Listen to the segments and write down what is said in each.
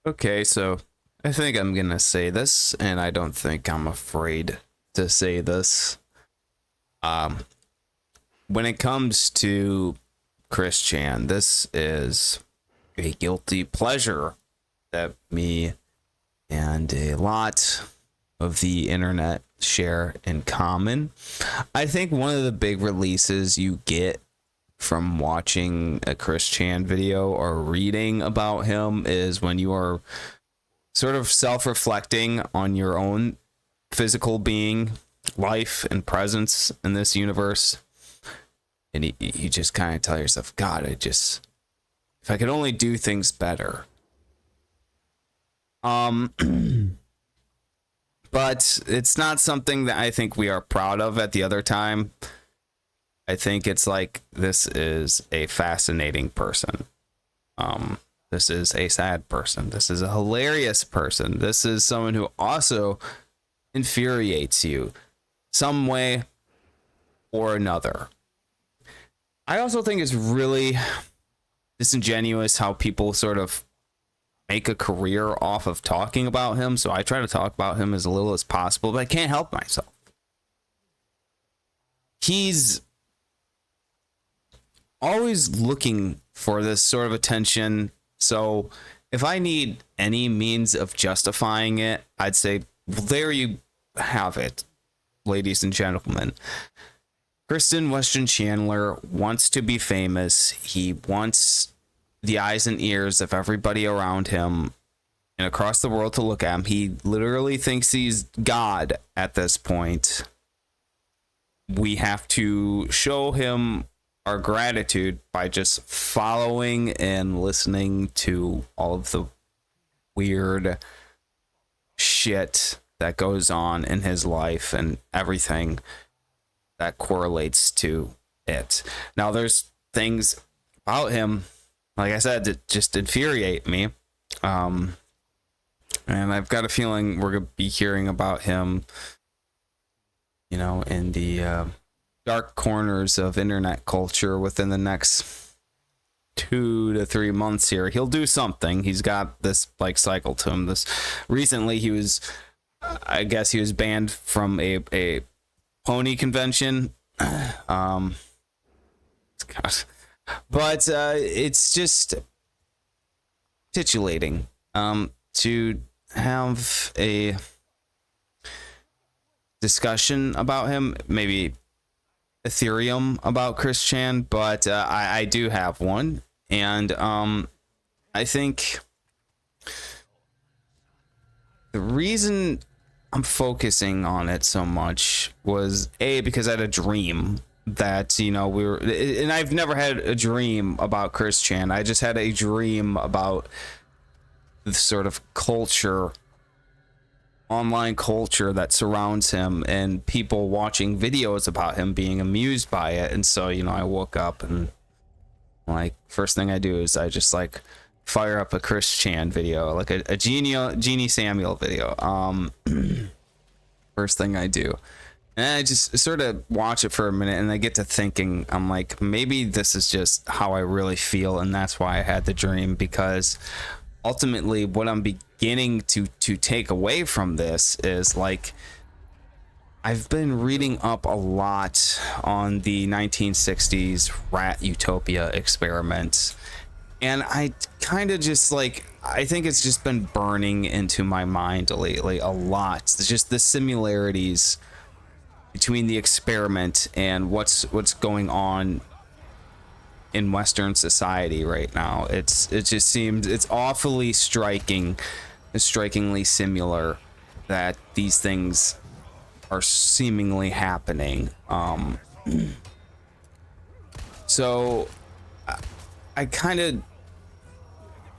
Okay, so I think I'm gonna say this, and I don't think I'm afraid to say this. Um, when it comes to Chris Chan, this is a guilty pleasure that me and a lot of the internet share in common. I think one of the big releases you get from watching a Chris Chan video or reading about him is when you are sort of self-reflecting on your own physical being, life, and presence in this universe. And you just kind of tell yourself, God, if I could only do things better. But it's not something that I think we are proud of at the other time. I think it's like, this is a fascinating person. This is a sad person. This is a hilarious person. This is someone who also infuriates you some way or another. I also think it's really disingenuous how people sort of make a career off of talking about him. So I try to talk about him as little as possible, but I can't help myself. He's always looking for this sort of attention. So if I need any means of justifying it, I'd say, well, there you have it, ladies and gentlemen. Kristen Weston Chandler wants to be famous. He wants the eyes and ears of everybody around him and across the world to look at him. He literally thinks he's God at this point. We have to show him our gratitude by just following and listening to all of the weird shit that goes on in his life and everything that correlates to it. Now, there's things about him, like I said, that just infuriate me. And I've got a feeling we're going to be hearing about him, in the dark corners of internet culture within the next 2 to 3 months here. He'll do something. He's got this cycle to him. Recently he was banned from a pony convention. God. But it's just titillating to have a discussion about him, maybe Ethereum about Chris Chan, but I do have one, and I think the reason I'm focusing on it so much was because I had a dream that and I've never had a dream about Chris Chan. I just had a dream about the sort of culture, online culture that surrounds him, and people watching videos about him being amused by it. And so I woke up and first thing I do is I just fire up a Chris Chan video, like a Jeannie Samuel video. First thing I do, and I just sort of watch it for a minute, and I get to thinking, I'm like, maybe this is just how I really feel, and that's why I had the dream. Because ultimately what I'm beginning to take away from this is I've been reading up a lot on the 1960s rat utopia experiment, and I kind of just I think it's just been burning into my mind lately a lot. It's just the similarities between the experiment and what's going on in Western society right now. It just seems it's awfully strikingly similar that these things are seemingly happening. So I kind of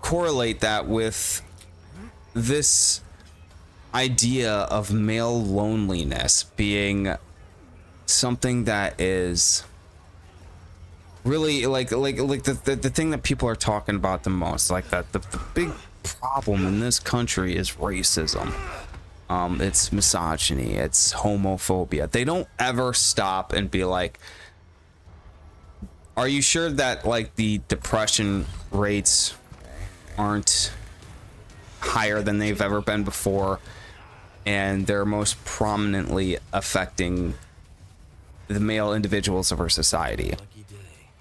correlate that with this idea of male loneliness being something that is really the thing that people are talking about the most. That the big problem in this country is racism. It's misogyny, it's homophobia. They don't ever stop and be like, are you sure that the depression rates aren't higher than they've ever been before, and they're most prominently affecting the male individuals of our society.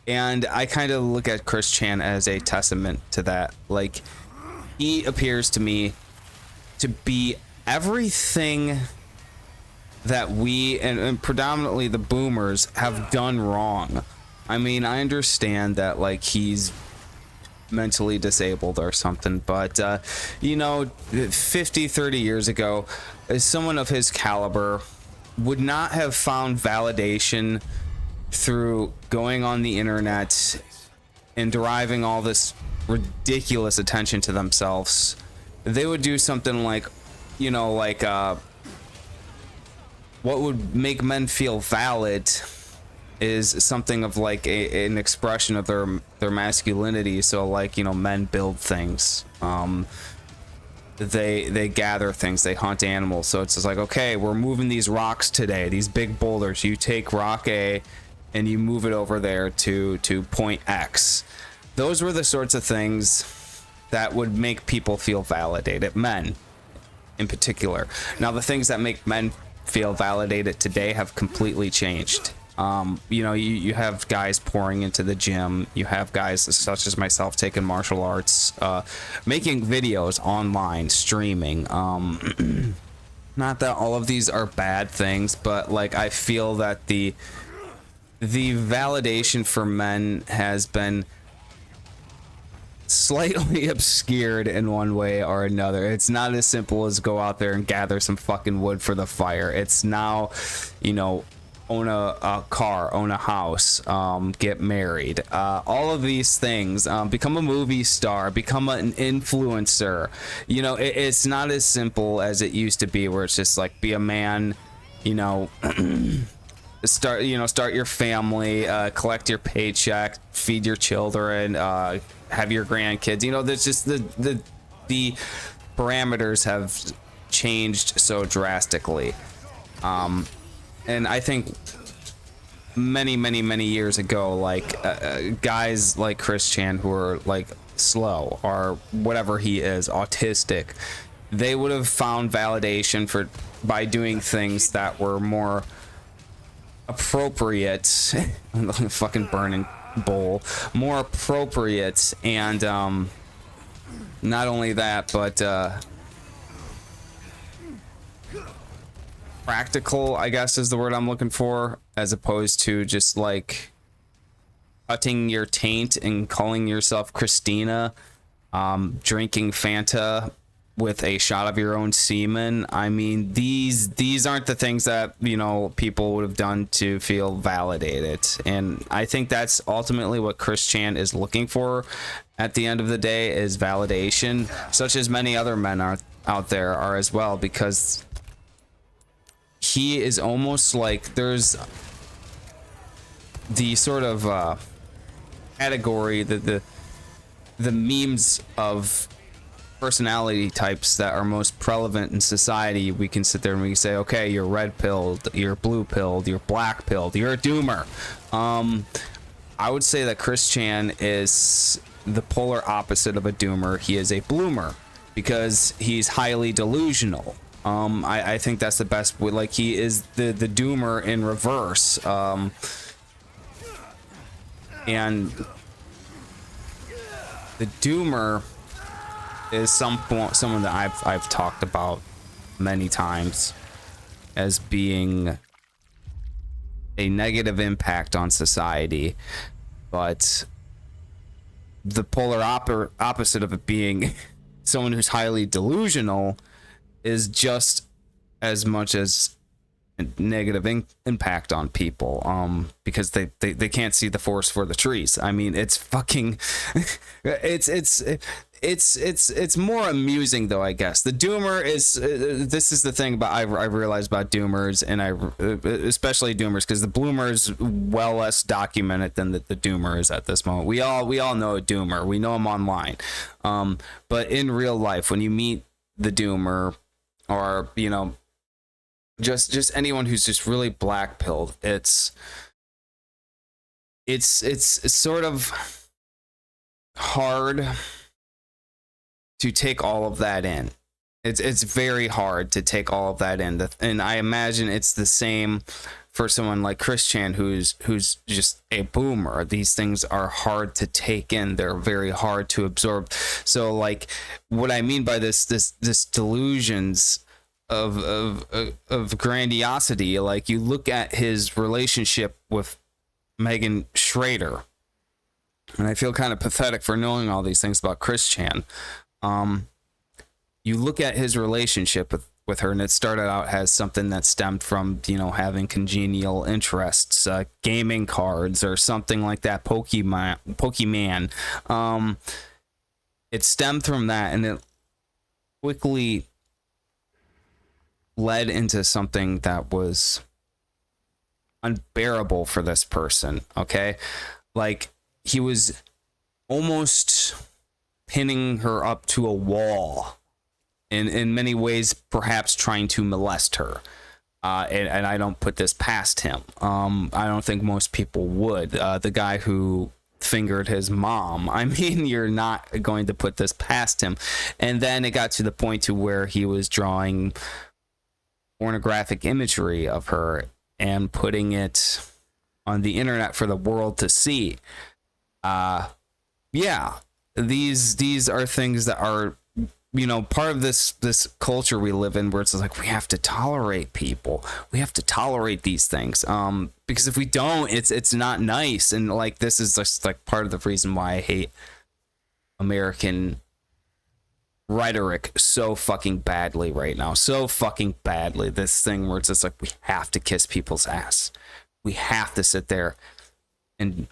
And I kind of look at Chris Chan as a testament to that. Like, he appears to me to be everything that we and predominantly the boomers have done wrong. I mean, I understand that, like, he's mentally disabled or something, but you know, 30 years ago, someone of his caliber would not have found validation through going on the internet and deriving all this ridiculous attention to themselves. They would do something like, you know, like what would make men feel valid is something of like an expression of their masculinity. So, like, you know, men build things, they gather things, they hunt animals. So it's just like, okay, we're moving these rocks today, these big boulders. You take rock A and you move it over there to point X. Those were the sorts of things that would make people feel validated, men in particular. Now, the things that make men feel validated today have completely changed. You know, you have guys pouring into the gym. You have guys such as myself taking martial arts, making videos online, streaming. Not that all of these are bad things, but like, I feel that the validation for men has been slightly obscured in one way or another. It's not as simple as go out there and gather some fucking wood for the fire. It's now, you know, own a car, own a house, get married, all of these things, become a movie star, become an influencer. You know, it's not as simple as it used to be, where it's just like, be a man, you know, start your family, collect your paycheck, feed your children, have your grandkids. You know, there's just the parameters have changed so drastically. And I think many years ago, like, guys like Chris Chan, who are like slow or whatever he is, autistic, they would have found validation by doing things that were more appropriate. Fucking burning bowl, more appropriate, and not only that, but practical, I guess is the word I'm looking for, as opposed to just like cutting your taint and calling yourself Christina, drinking Fanta with a shot of your own semen. I mean, these aren't the things that, you know, people would have done to feel validated. And I think that's ultimately what Chris Chan is looking for at the end of the day, is validation, such as many other men out there are as well, because he is almost like, there's the sort of category, the memes of personality types that are most prevalent in society. We can sit there and we can say, okay, you're red pilled, you're blue pilled, you're black pilled, you're a doomer. I would say that Chris Chan is the polar opposite of a doomer. He is a bloomer, because he's highly delusional. I think that's the best way. Like, he is the doomer in reverse. And the doomer is someone that I've talked about many times as being a negative impact on society, but the polar opposite of it being someone who's highly delusional is just as much as a negative impact on people, because they can't see the forest for the trees. I mean, it's fucking it's more amusing, though, I guess. The doomer is this is the thing about I realized about doomers, and especially doomers, because the bloomer is well less documented than the doomer is at this moment. We all know a doomer. We know him online, but in real life, when you meet the doomer, or, you know, just anyone who's just really black pilled, it's sort of hard to take all of that in. It's very hard to take all of that in, and I imagine it's the same for someone like Chris Chan, who's just a boomer. These things are hard to take in. They're very hard to absorb. So like, what I mean by this delusions of grandiosity, like you look at his relationship with Megan Schrader, and I feel kind of pathetic for knowing all these things about Chris Chan. You look at his relationship with her, and it started out as something that stemmed from, you know, having congenial interests, gaming cards or something like that, Pokemon. It stemmed from that, and it quickly led into something that was unbearable for this person. Okay, like he was almost pinning her up to a wall, in many ways, perhaps trying to molest her. And I don't put this past him. I don't think most people would. The guy who fingered his mom, I mean, you're not going to put this past him. And then it got to the point to where he was drawing pornographic imagery of her and putting it on the internet for the world to see. Yeah, these are things that are, you know, part of this culture we live in, where it's like we have to tolerate people, we have to tolerate these things, because if we don't, it's not nice. And like, this is just like part of the reason why I hate American rhetoric so fucking badly right now, so fucking badly. This thing where it's just like we have to kiss people's ass, we have to sit there and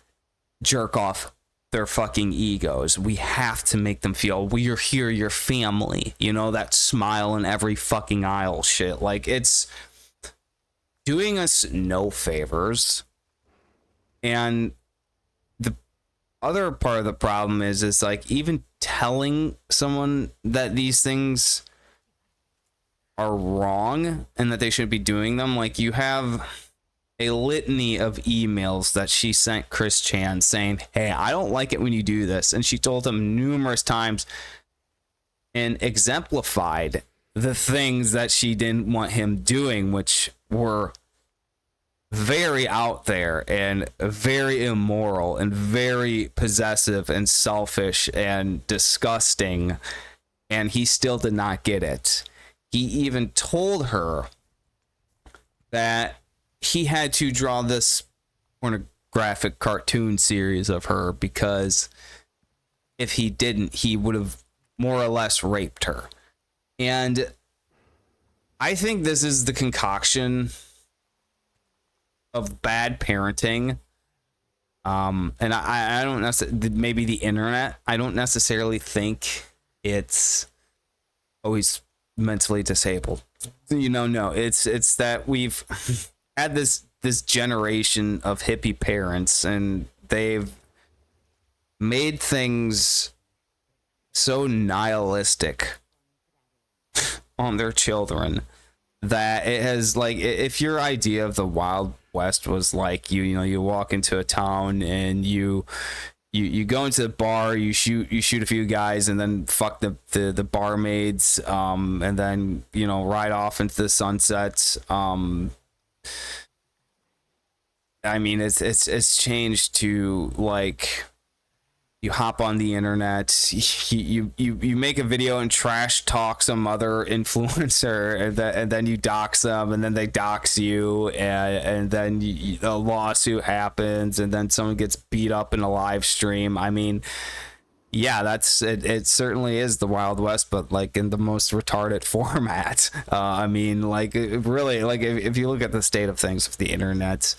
jerk off their fucking egos. We have to make them feel we're here, your family, you know, that smile in every fucking aisle shit. Like, it's doing us no favors. And the other part of the problem is like, even telling someone that these things are wrong and that they should be doing them, like, you have a litany of emails that she sent Chris Chan saying, hey, I don't like it when you do this. And she told him numerous times and exemplified the things that she didn't want him doing, which were very out there and very immoral and very possessive and selfish and disgusting. And he still did not get it. He even told her that he had to draw this pornographic cartoon series of her because if he didn't, he would have more or less raped her. And I think this is the concoction of bad parenting. And I don't necessarily, maybe the internet, I don't necessarily think it's always mentally disabled. You know, no, it's that we've had this generation of hippie parents, and they've made things so nihilistic on their children that it has, like, if your idea of the Wild West was like, you know, you walk into a town and you go into the bar, you shoot a few guys and then fuck the barmaids, and then, you know, ride off into the sunset. I mean, it's changed to, like, you hop on the internet, you make a video and trash talk some other influencer, and then you dox them, and then they dox you, and then a lawsuit happens, and then someone gets beat up in a live stream. I mean, yeah, that's it. It certainly is the Wild West, but like in the most retarded format. I mean, like, really, like, if you look at the state of things with the internet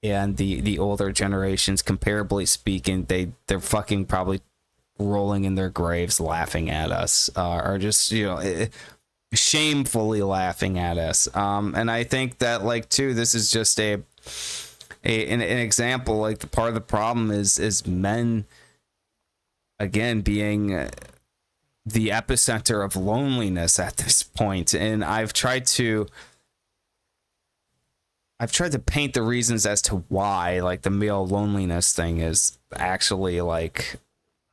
and the older generations, comparably speaking, they're fucking probably rolling in their graves laughing at us, or just, you know, shamefully laughing at us. And I think that, like, too, this is just an example. Like, the part of the problem is men, again, being the epicenter of loneliness at this point. And I've tried to paint the reasons as to why, like, the male loneliness thing is actually, like,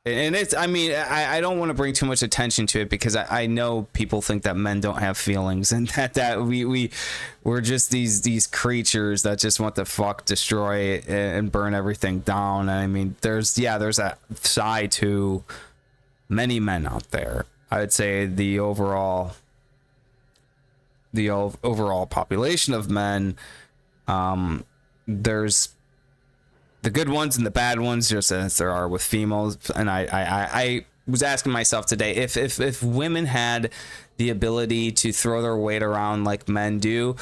And it's, I mean, I don't want to bring too much attention to it because I know people think that men don't have feelings and that we're just these creatures that just want to fuck, destroy, and burn everything down. I mean, there's a side to many men out there. I would say the overall population of men, there's the good ones and the bad ones, just as there are with females. And I was asking myself today, if women had the ability to throw their weight around like men do,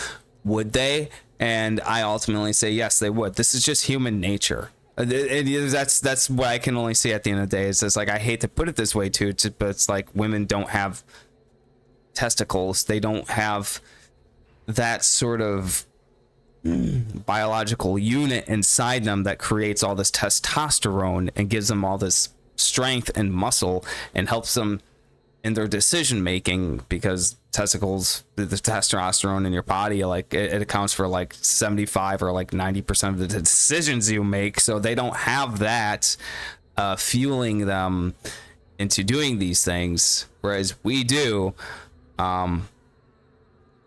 would they? And I ultimately say yes, they would. This is just human nature. That's what I can only see at the end of the day. It's like, I hate to put it this way too, but it's like women don't have testicles. They don't have that sort of biological unit inside them that creates all this testosterone and gives them all this strength and muscle and helps them in their decision making, because testicles, the testosterone in your body, like it accounts for like 75 or like 90% of the decisions you make. So they don't have that fueling them into doing these things, whereas we do.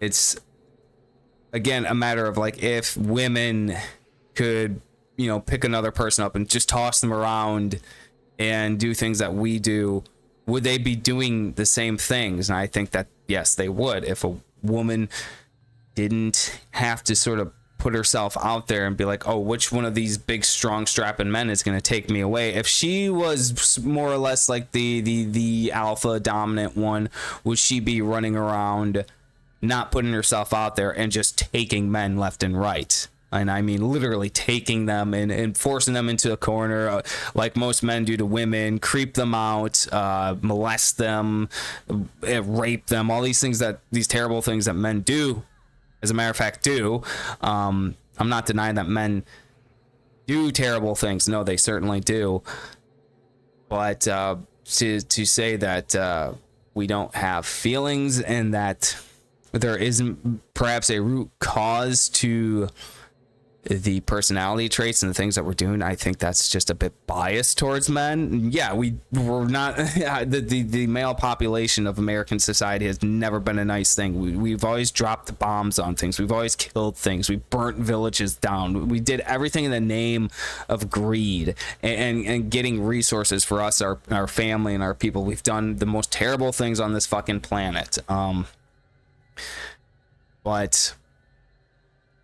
It's again a matter of like, if women could, you know, pick another person up and just toss them around and do things that we do, would they be doing the same things? And I think that yes, they would. If a woman didn't have to sort of put herself out there and be like, oh, which one of these big strong strapping men is going to take me away? If she was more or less like the alpha dominant one, would she be running around not putting herself out there and just taking men left and right? And I mean literally taking them and forcing them into a corner, like most men do to women, creep them out, molest them, rape them, all these things, these terrible things that men do, as a matter of fact, do. I'm not denying that men do terrible things. No, they certainly do. But to say that we don't have feelings and that there isn't perhaps a root cause to the personality traits and the things that we're doing, I think that's just a bit biased towards men. Yeah, we're not the male population of American society has never been a nice thing. We've always dropped bombs on things. We've always killed things. We burnt villages down. We did everything in the name of greed and getting resources for us, our family, and our people. We've done the most terrible things on this fucking planet. But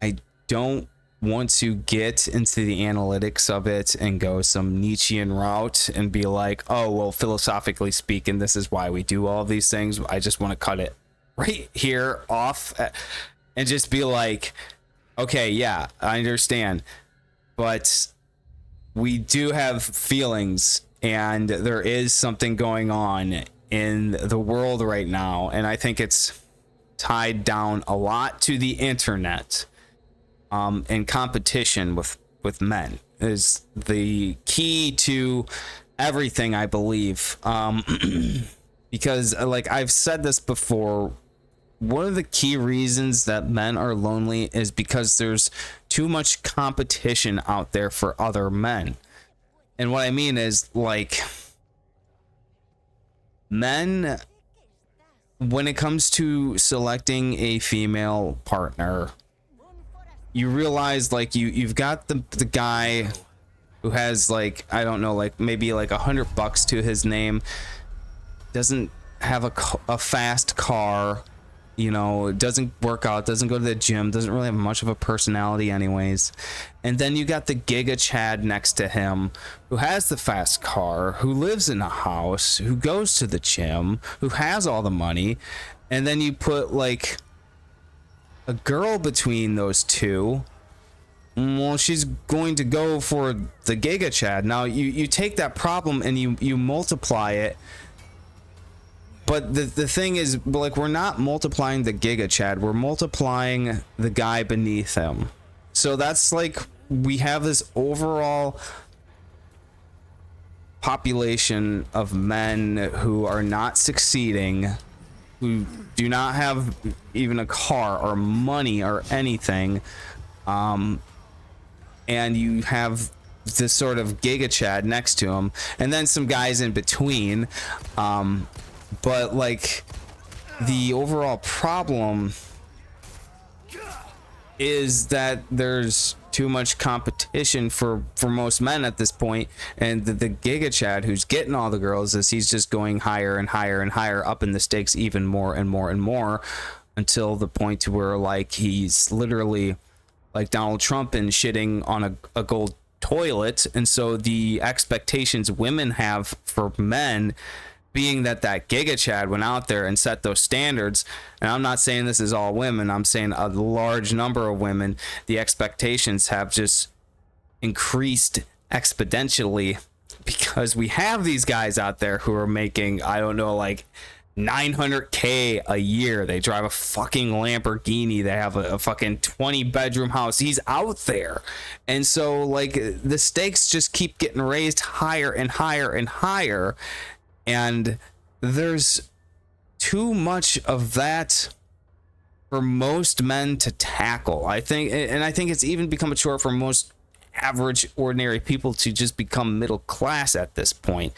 I don't want to get into the analytics of it and go some Nietzschean route and be like, oh, well, philosophically speaking, this is why we do all these things. I just want to cut it right here off and just be like, okay, yeah, I understand, but we do have feelings and there is something going on in the world right now. And I think it's tied down a lot to the internet. And competition with men is the key to everything, I believe. Because like I've said this before, one of the key reasons that men are lonely is because there's too much competition out there for other men. And what I mean is, like, men, when it comes to selecting a female partner, you realize like you've got the guy who has, like, I don't know, like maybe like $100 to his name, doesn't have a fast car, you know, doesn't work out, doesn't go to the gym, doesn't really have much of a personality anyways. And then you got the Giga Chad next to him who has the fast car, who lives in a house, who goes to the gym, who has all the money. And then you put like a girl between those two. Well, she's going to go for the Giga Chad. Now you take that problem and you multiply it. But the thing is, like, we're not multiplying the Giga Chad, we're multiplying the guy beneath him. So that's like, we have this overall population of men who are not succeeding, who do not have even a car or money or anything. And you have this sort of Giga Chad next to him, and then some guys in between. But like, the overall problem is that there's too much competition for most men at this point, and the Giga Chad who's getting all the girls is he's just going higher and higher and higher up in the stakes, even more and more and more, until the point to where like he's literally like Donald Trump and shitting on a gold toilet. And so the expectations women have for men, being that Giga Chad went out there and set those standards, and I'm not saying this is all women, I'm saying a large number of women, the expectations have just increased exponentially, because we have these guys out there who are making, I don't know, like $900K a year. They drive a fucking Lamborghini. They have a fucking 20-bedroom house. He's out there. And so like the stakes just keep getting raised higher and higher and higher. And there's too much of that for most men to tackle, I think. And I think it's even become a chore for most average, ordinary people to just become middle class at this point.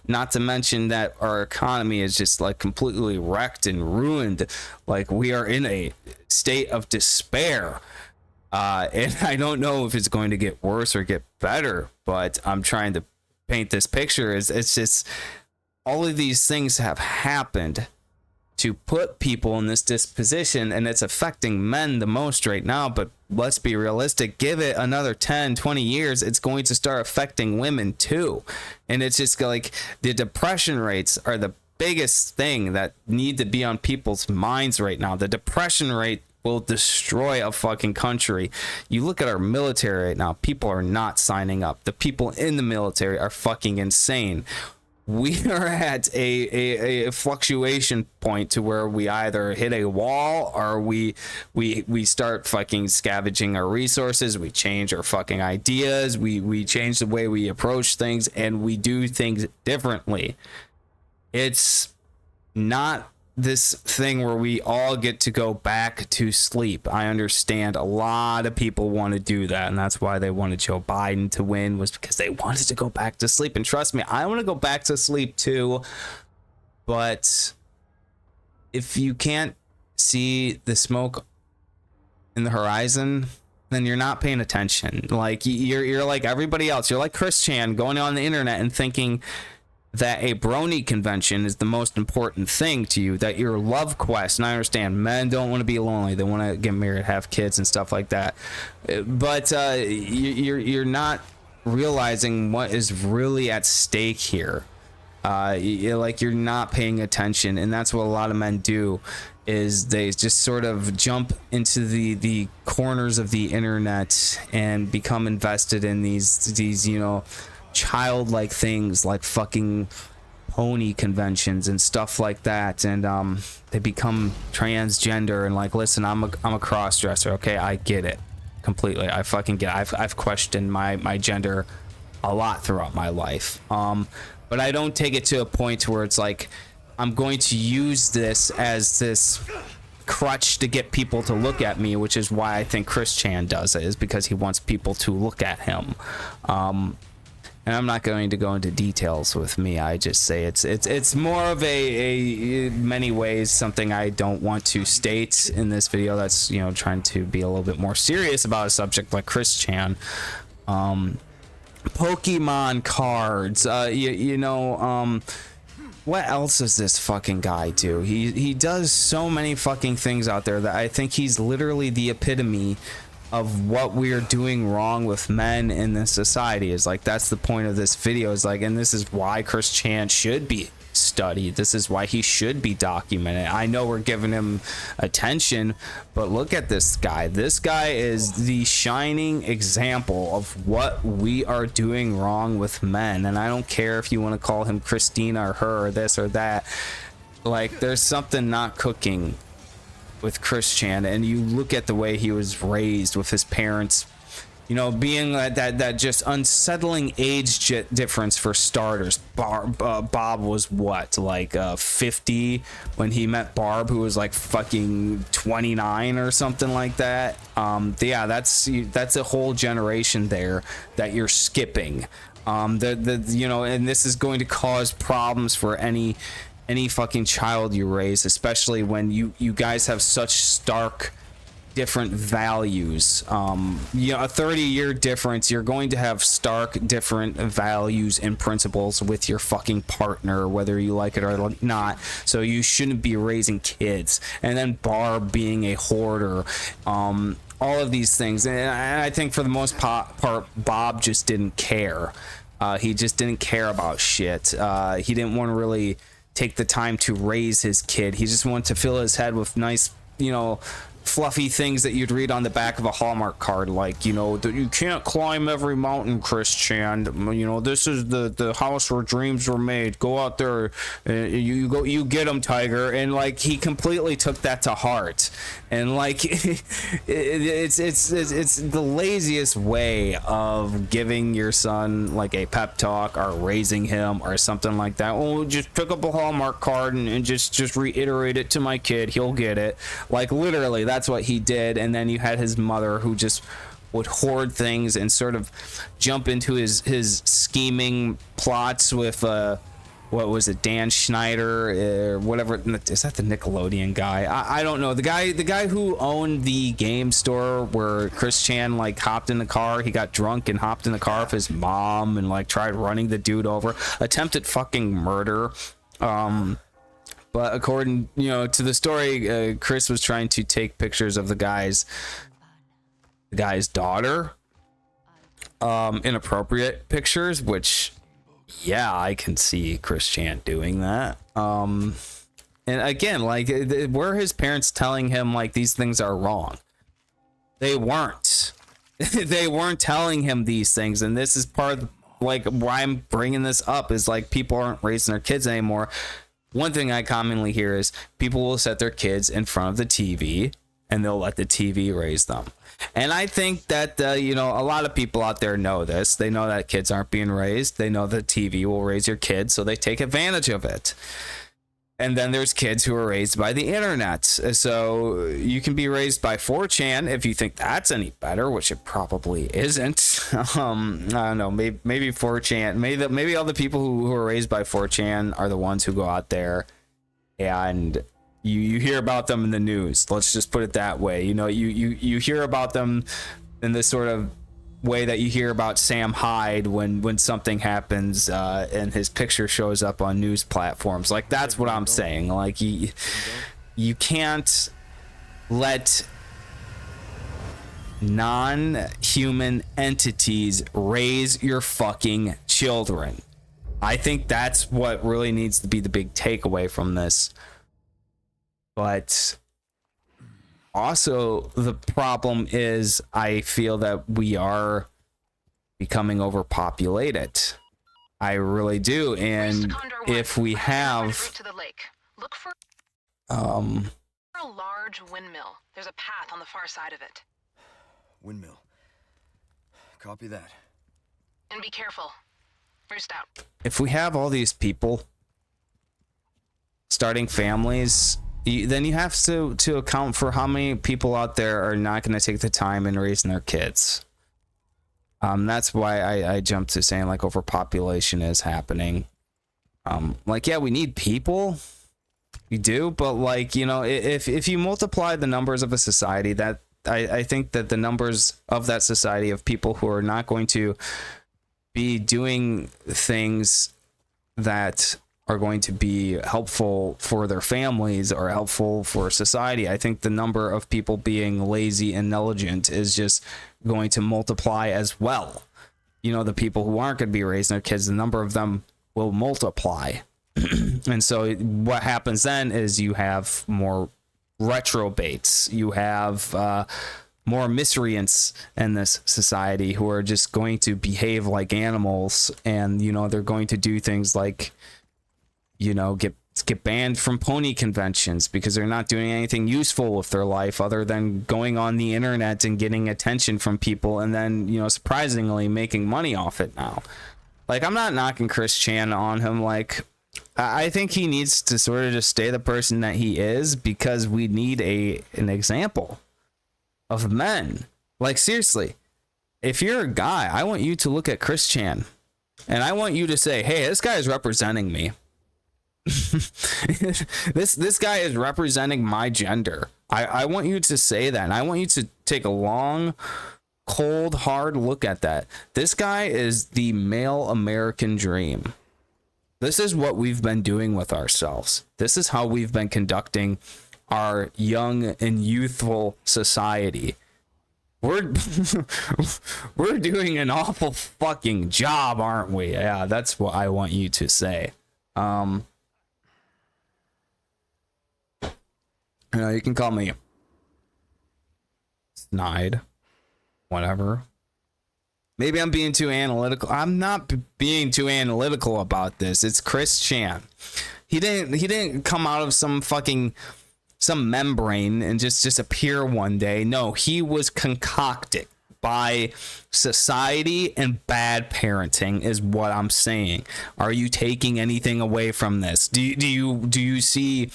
Not to mention that our economy is just like completely wrecked and ruined. Like, we are in a state of despair. And I don't know if it's going to get worse or get better, but I'm trying to paint this picture. It's just, all of these things have happened to put people in this disposition, and it's affecting men the most right now. But let's be realistic, give it another 10, 20 years, it's going to start affecting women too. And it's just like the depression rates are the biggest thing that need to be on people's minds right now. The depression rate will destroy a fucking country. You look at our military right now, people are not signing up. The people in the military are fucking insane. We are at a fluctuation point to where we either hit a wall, or we start fucking scavenging our resources. We change our fucking ideas. We change the way we approach things, and we do things differently. It's not this thing where we all get to go back to sleep. I understand a lot of people want to do that, and that's why they wanted Joe Biden to win, was because they wanted to go back to sleep. And trust me, I want to go back to sleep too. But if you can't see the smoke in the horizon, then you're not paying attention. Like, you're like everybody else. You're like Chris Chan going on the internet and thinking that a brony convention is the most important thing to you, that your love quest, and I understand men don't want to be lonely, they want to get married, have kids and stuff like that, but you're not realizing what is really at stake here. You're not paying attention, and that's what a lot of men do, is they just sort of jump into the corners of the internet and become invested in these childlike things like fucking pony conventions and stuff like that, and they become transgender and like, listen, I'm a cross-dresser, okay, I get it completely, I fucking get it. I've questioned my gender a lot throughout my life, but I don't take it to a point where it's like I'm going to use this as this crutch to get people to look at me, which is why I think Chris Chan does it, is because he wants people to look at him. And I'm not going to go into details with me. I just say it's more of a many ways something I don't want to state in this video. That's, trying to be a little bit more serious about a subject like Chris Chan. Pokemon cards. What else does this fucking guy do? He does so many fucking things out there that I think he's literally the epitome of what we are doing wrong with men in this society. Is like, that's the point of this video, is like, and this is why Chris Chan should be studied. This is why he should be documented. I know we're giving him attention, but look at this guy. This guy is the shining example of what we are doing wrong with men. And I don't care if you want to call him Christina or her or this or that. Like, there's something not cooking with Chris Chan, and you look at the way he was raised with his parents, You know, being that just unsettling age difference for starters. Bob was what, like 50 when he met Barb, who was like fucking 29 or something like that. Yeah, that's a whole generation there that you're skipping. You know, and this is going to cause problems for any fucking child you raise, especially when you guys have such stark different values. You know, a 30-year difference, you're going to have stark different values and principles with your fucking partner, whether you like it or not. So you shouldn't be raising kids. And then Barb being a hoarder, all of these things. And I think for the most part, Bob just didn't care. He just didn't care about shit. He didn't want to really take the time to raise his kid. He just wanted to fill his head with nice, you know, fluffy things that you'd read on the back of a Hallmark card, like, you know, that you can't climb every mountain, Chris Chan. You know, this is the house where dreams were made. Go out there, you get them, Tiger. And like, he completely took that to heart. And like, it's the laziest way of giving your son like a pep talk or raising him or something like that. Oh, just pick up a Hallmark card and just reiterate it to my kid. He'll get it. Like, literally, that's what he did. And then you had his mother, who just would hoard things and sort of jump into his scheming plots with what was it, Dan Schneider or whatever. Is that the Nickelodeon guy? I don't know. The guy who owned the game store where Chris Chan like hopped in the car. He got drunk and hopped in the car with his mom and like tried running the dude over. Attempted fucking murder. But according, you know, to the story, Chris was trying to take pictures of the guy's daughter, inappropriate pictures, which, yeah, I can see Chris Chan doing that. And again, like, were his parents telling him like these things are wrong? They weren't. They weren't telling him these things, and this is part of like why I'm bringing this up, is like people aren't raising their kids anymore. One thing I commonly hear is people will set their kids in front of the TV and they'll let the TV raise them. And I think that, you know, a lot of people out there know this. They know that kids aren't being raised. They know that TV will raise your kids, so they take advantage of it. And then there's kids who are raised by the internet. So you can be raised by 4chan if you think that's any better, which it probably isn't. I don't know. Maybe 4chan. Maybe all the people who are raised by 4chan are the ones who go out there and you hear about them in the news. Let's just put it that way. You know, you hear about them in this sort of way that you hear about Sam Hyde when something happens and his picture shows up on news platforms. Like, that's what I'm saying. Like, you can't let non-human entities raise your fucking children. I think that's what really needs to be the big takeaway from this. But also, the problem is, I feel that we are becoming overpopulated. I really do. And if we have look for a large windmill. There's a path on the far side of it. Windmill. Copy that. And be careful. Roost out. If we have all these people starting families, then you have to account for how many people out there are not going to take the time in raising their kids. That's why I jumped to saying like overpopulation is happening. Like, yeah, we need people. We do, but like, you know, if you multiply the numbers of a society, that I think that the numbers of that society of people who are not going to be doing things that are going to be helpful for their families or helpful for society, I think the number of people being lazy and negligent is just going to multiply as well. You know, the people who aren't going to be raising their kids, the number of them will multiply. And so what happens then is you have more retrobates, you have more miscreants in this society who are just going to behave like animals, and you know, they're going to do things like, you know, get get banned from pony conventions because they're not doing anything useful with their life other than going on the internet and getting attention from people, and then, you know, surprisingly making money off it now. Like, I'm not knocking Chris Chan on him. Like, I think he needs to sort of just stay the person that he is, because we need an example of men. Like, seriously, if you're a guy, I want you to look at Chris Chan and I want you to say, hey, this guy is representing me. this guy is representing my gender. I want you to say that, and I want you to take a long, cold, hard look at that. This guy is the male American dream. This is what we've been doing with ourselves. This is how we've been conducting our young and youthful society. We're we're doing an awful fucking job, aren't we? Yeah, that's what I want you to say. You know, you can call me snide, whatever. Maybe I'm being too analytical. I'm not being too analytical about this. It's Chris Chan. He didn't come out of some membrane and just appear one day. No, he was concocted by society and bad parenting, is what I'm saying. Are you taking anything away from this? Do you see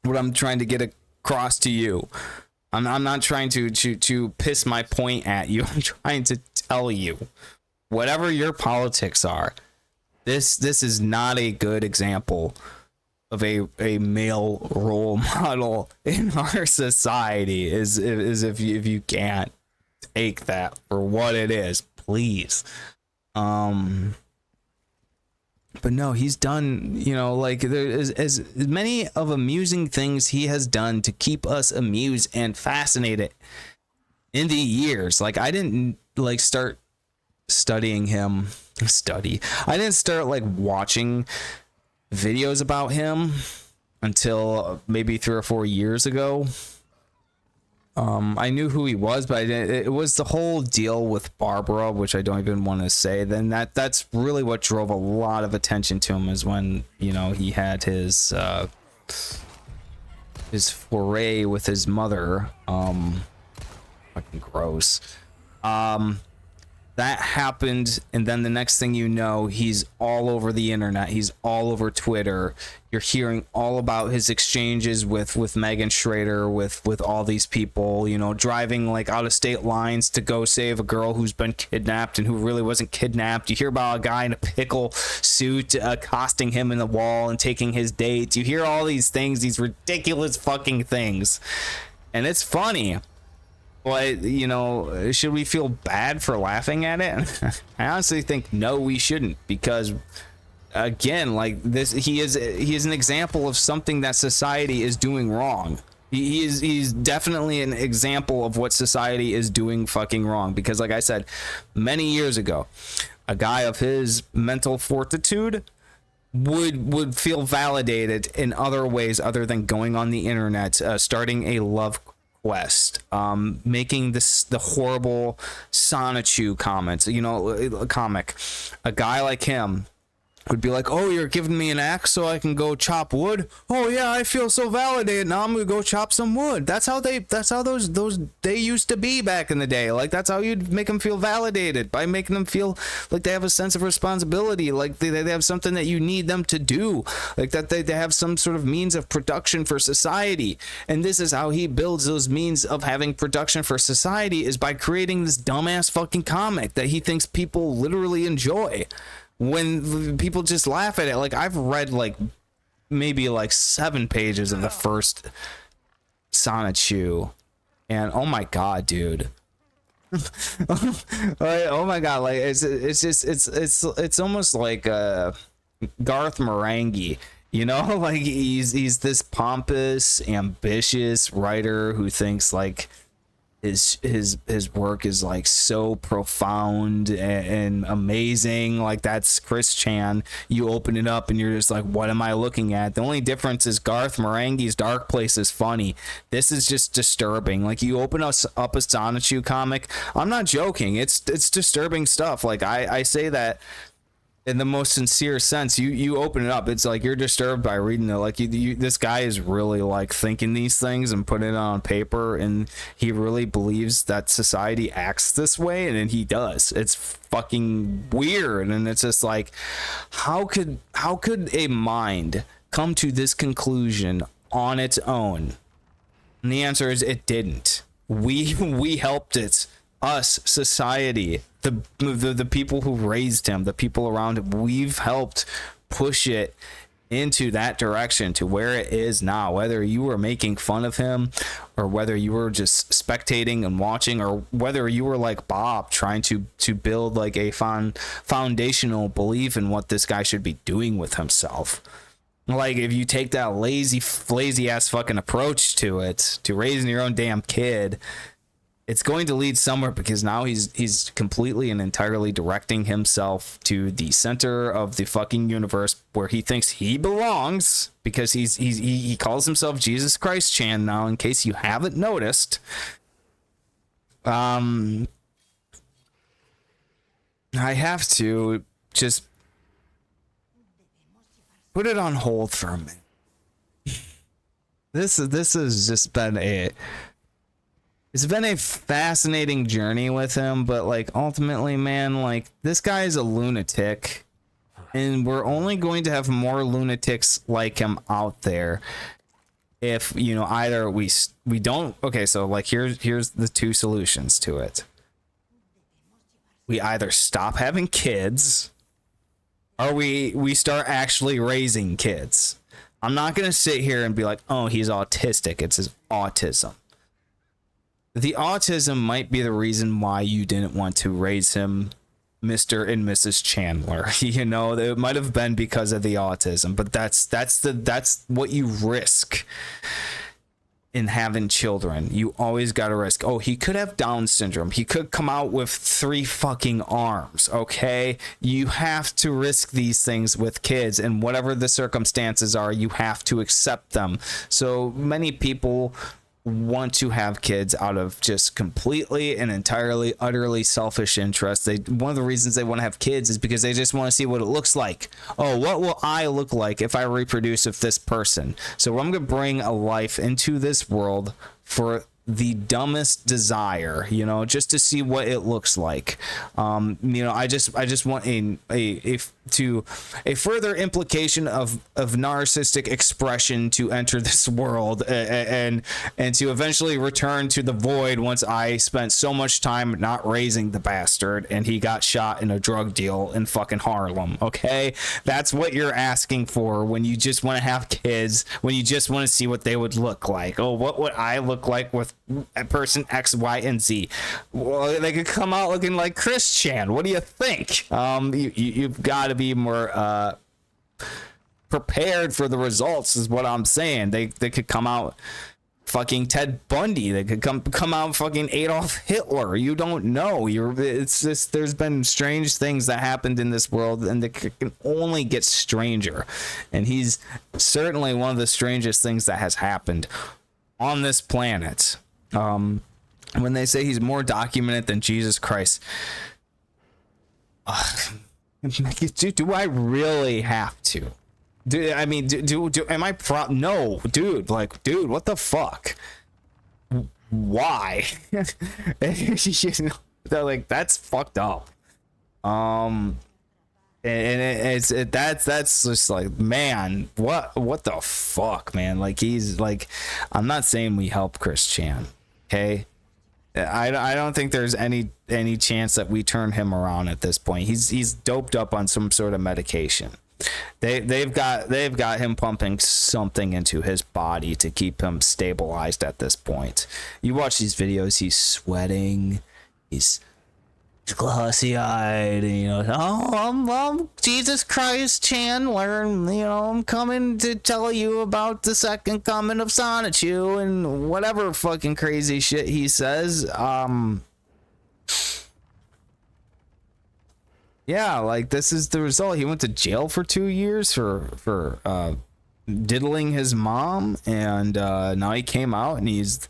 what I'm trying to get across to you? I'm not trying to piss my point at you. I'm trying to tell you, whatever your politics are, this is not a good example of a male role model in our society. Is if you can't take that for what it is, please. But no, he's done, you know, like, there is as many of amusing things he has done to keep us amused and fascinated in the years. Like, I didn't like start studying him. I didn't start like watching videos about him until maybe 3 or 4 years ago. I knew who he was, but it was the whole deal with Barbara, which I don't even want to say. Then that's really what drove a lot of attention to him, is when, you know, he had his foray with his mother. Fucking gross. That happened, and then the next thing you know, he's all over the internet. He's all over Twitter. You're hearing all about his exchanges with Megan Schrader, with all these people, you know, driving like out of state lines to go save a girl who's been kidnapped and who really wasn't kidnapped. You hear about a guy in a pickle suit accosting him in the wall and taking his dates. You hear all these things, these ridiculous fucking things, and it's funny. But, you know, should we feel bad for laughing at it? I honestly think no, we shouldn't, because again, like, this, he is an example of something that society is doing wrong. He's definitely an example of what society is doing fucking wrong, because like I said, many years ago, a guy of his mental fortitude would feel validated in other ways other than going on the internet, starting a love quest, making the horrible Sonichu comments, you know, comic. A guy like him would be like, oh, you're giving me an axe so I can go chop wood? Oh yeah, I feel so validated, now I'm gonna go chop some wood. That's how those they used to be back in the day. Like, that's how you'd make them feel validated, by making them feel like they have a sense of responsibility, like they have something that you need them to do, like that they have some sort of means of production for society. And this is how he builds those means of having production for society, is by creating this dumbass fucking comic that he thinks people literally enjoy, when people just laugh at it. Like, I've read like maybe like 7 pages of the first Sonichu, and oh my god, dude. Oh my god, like, it's almost like Garth Marenghi, you know? Like, he's this pompous, ambitious writer who thinks like his work is like so profound and amazing. Like, that's Chris Chan. You open it up and you're just like, what am I looking at? The only difference is Garth Marenghi's Dark Place is funny. This is just disturbing. Like, you open up a Sonichu comic, I'm not joking, it's disturbing stuff. Like, I say that in the most sincere sense. You open it up, it's like you're disturbed by reading it. Like this guy is really like thinking these things and putting it on paper, and he really believes that society acts this way, and then he does. It's fucking weird. And it's just like, how could a mind come to this conclusion on its own? And the answer is it didn't. We helped it. Us, society, the people who raised him, the people around him, we've helped push it into that direction to where it is now. Whether you were making fun of him, or whether you were just spectating and watching, or whether you were like Bob trying to build like a foundational belief in what this guy should be doing with himself. Like, if you take that lazy ass fucking approach to it, to raising your own damn kid, it's going to lead somewhere, because now he's completely and entirely directing himself to the center of the fucking universe, where he thinks he belongs, because he calls himself Jesus Christ Chan now, in case you haven't noticed. I have to just put it on hold for a minute. This has just been it's been a fascinating journey with him, but like ultimately, man, like this guy is a lunatic, and we're only going to have more lunatics like him out there if, you know, either we don't. Okay, so like here's the two solutions to it. We either stop having kids, or we start actually raising kids. I'm not gonna sit here and be like, oh, he's autistic, it's his autism. The autism might be the reason why you didn't want to raise him, Mr. and Mrs. Chandler. You know, it might have been because of the autism, but that's what you risk in having children. You always got to risk. Oh, he could have Down syndrome. He could come out with 3 fucking arms. Okay, you have to risk these things with kids, and whatever the circumstances are, you have to accept them. So many people want to have kids out of just completely and entirely utterly selfish interest. One of the reasons they want to have kids is because they just want to see what it looks like. Oh, what will I look like if I reproduce with this person? So I'm going to bring a life into this world for the dumbest desire, you know, just to see what it looks like. You know, I just want a further implication of narcissistic expression to enter this world, and to eventually return to the void once I spent so much time not raising the bastard and he got shot in a drug deal in fucking Harlem. Okay, that's what you're asking for when you just want to have kids, when you just want to see what they would look like. Oh, what would I look like with a person X, Y, and Z? Well, they could come out looking like Chris Chan. What do you think? You've got to be more prepared for the results, is what I'm saying. They could come out fucking Ted Bundy. They could come out fucking Adolf Hitler. You don't know. It's just, there's been strange things that happened in this world, and they can only get stranger. And he's certainly one of the strangest things that has happened on this planet. When they say he's more documented than Jesus Christ, do I really have to? I mean, am I no, dude, like, dude, what the fuck? Why? You know, they're like, that's fucked up. And that's just like, man, what the fuck, man? Like, he's like, I'm not saying we help Chris Chan, okay? I don't think there's any chance that we turn him around at this point. He's doped up on some sort of medication. They've got him pumping something into his body to keep him stabilized at this point. You watch these videos, he's sweating, he's glossy-eyed, and, you know, oh, I'm Jesus Christ Chandler, and, you know, I'm coming to tell you about the second coming of Sonichu, and whatever fucking crazy shit he says. Yeah, like, this is the result. He went to jail for 2 years for diddling his mom, and now he came out and he's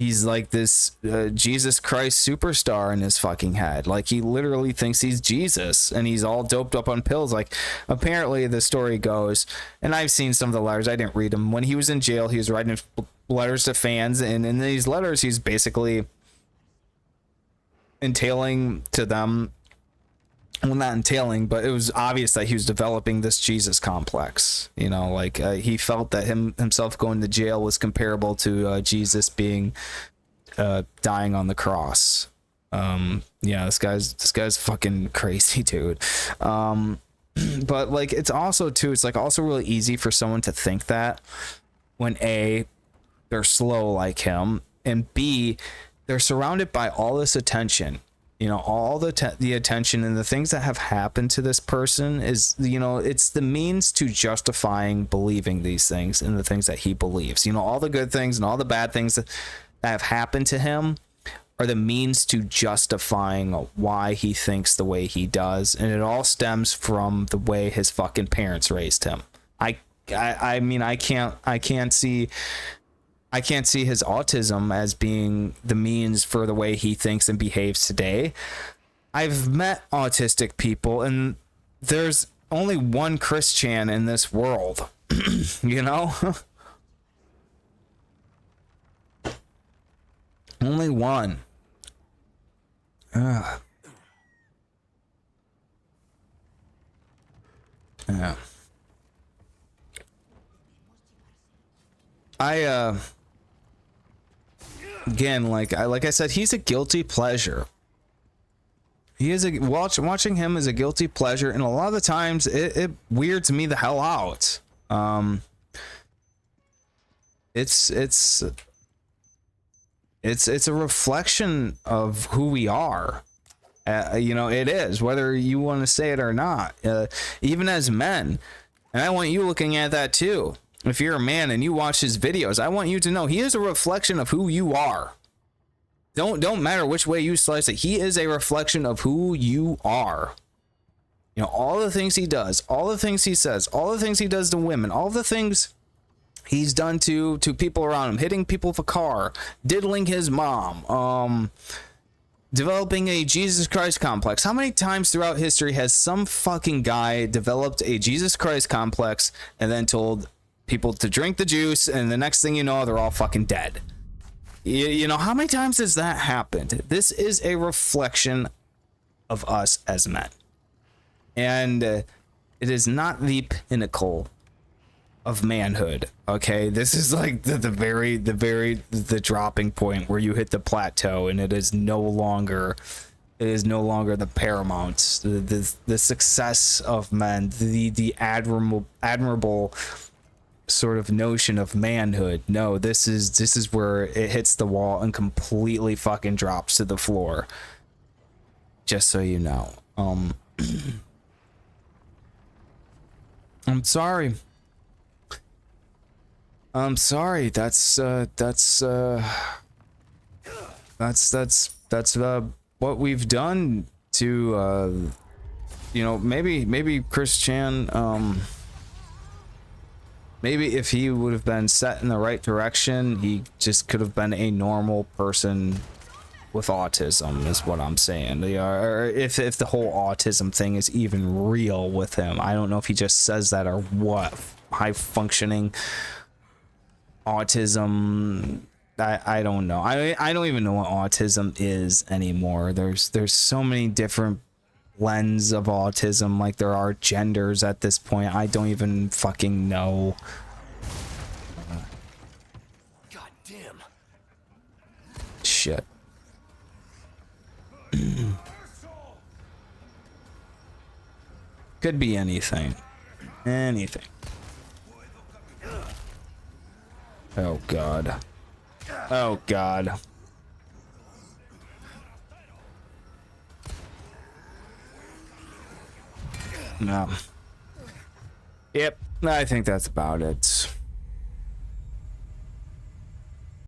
he's like this Jesus Christ superstar in his fucking head. Like he literally thinks he's Jesus, and he's all doped up on pills. Like apparently the story goes, and I've seen some of the letters, I didn't read them. When he was in jail, he was writing letters to fans, and in these letters he's basically entailing to them, well, not entailing, but it was obvious that he was developing this Jesus complex. You know, like he felt that himself going to jail was comparable to Jesus being dying on the cross. Yeah, this guy's fucking crazy, dude. But like it's also too, it's like also really easy for someone to think that when A, they're slow like him, and B, they're surrounded by all this attention. You know, all the attention and the things that have happened to this person is, you know, it's the means to justifying believing these things and the things that he believes. You know, all the good things and all the bad things that have happened to him are the means to justifying why he thinks the way he does, and it all stems from the way his fucking parents raised him. I mean, I can't see his autism as being the means for the way he thinks and behaves today. I've met autistic people, and there's only one Chris Chan in this world, you know? Only one. Yeah. Again, like I said, he's a guilty pleasure. He is watching him is a guilty pleasure, and a lot of the times it weirds me the hell out. It's a reflection of who we are. You know, it is, whether you want to say it or not. Even as men, and I want you looking at that too. If you're a man and you watch his videos, I want you to know he is a reflection of who you are. Don't matter which way you slice it. He is a reflection of who you are. You know, all the things he does, all the things he says, all the things he does to women, all the things he's done to people around him, hitting people with a car, diddling his mom, developing a Jesus Christ complex. How many times throughout history has some fucking guy developed a Jesus Christ complex and then told people to drink the juice, and the next thing you know, they're all fucking dead? You know, how many times has that happened? This is a reflection of us as men, and it is not the pinnacle of manhood. Okay, this is like the dropping point where you hit the plateau, and it is no longer the paramount, the success of men, the admirable sort of notion of manhood. No, this is where it hits the wall and completely fucking drops to the floor. Just so you know. I'm sorry. That's what we've done to you know, maybe Chris Chan, maybe if he would have been set in the right direction, he just could have been a normal person with autism, is what I'm saying. Or if the whole autism thing is even real with him. I don't know if he just says that or what. High functioning autism, I don't know. I don't even know what autism is anymore. There's so many different blends of autism, like there are genders at this point. I don't even fucking know. God damn. Shit. Could be anything. Anything. Oh god. Oh god. No. Yep, I think that's about it.